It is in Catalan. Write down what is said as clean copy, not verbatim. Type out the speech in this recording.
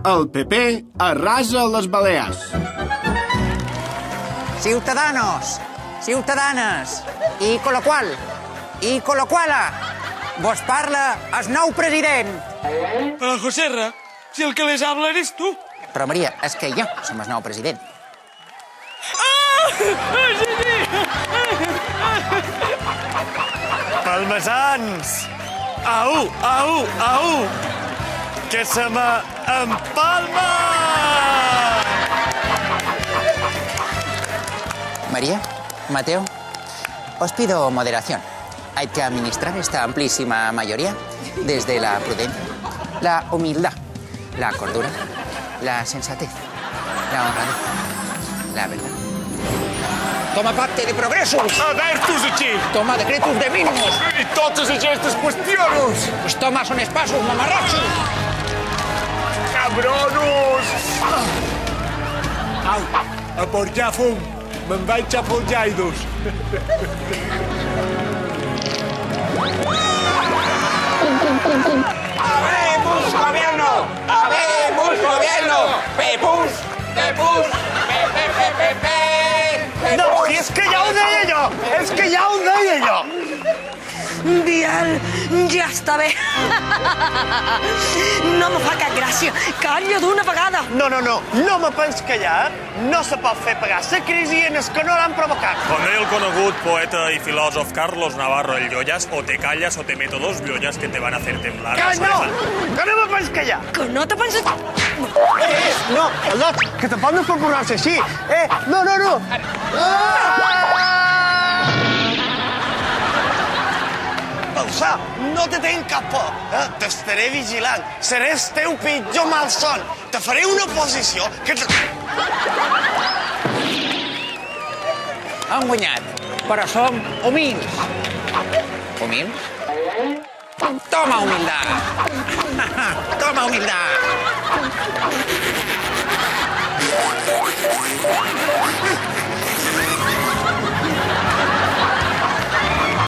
El PP arrasa les Balears. Ciutadanos, ciutadanes, i con la qual vos parla el nou president. Però, Joserra, si el que les habla eres tu. Però, Maria, és que jo som el nou president. Palmesans! Au, au, au! Que se m'empalma! María, Mateo, os pido moderación. Hay que administrar esta amplísima mayoría desde la prudencia, la humildad, la cordura, la sensatez, la honradez, la verdad. Toma pacte de progressos! Abertos aquí! Toma decretos de mínimos! I totes aquestes qüestions! Pues toma son espasos, mamarrachos! Cabronos! Au, a portar fum! Me'n vaig a pels jaidos! ¡Habemos gobierno! ¡Habemos gobierno! ¡Pepus! ¡Pepus! No, si és que ja ho deia jo! És que ja ho deia jo! Biel, ja està bé. No me fa cap gràcia. Calla d'una vegada. No me pens callar. No se pot fer pagar la crisi en els que no l'han provocat. Com deia el conegut poeta i filòsof Carlos Navarro el Llollas, o te callas o te meto dos biollas que te van a hacer temblar. Que no! Que no me pens callar! Que no te penses... No, Carlot, que tampoc no es pot posar-se així. No! Balsà, no te tenc cap por. T'estaré vigilant. Seré el teu pitjor malson. Te faré una oposició que... Han guanyat, però som humils. Humils? Toma humildad! Toma humildad!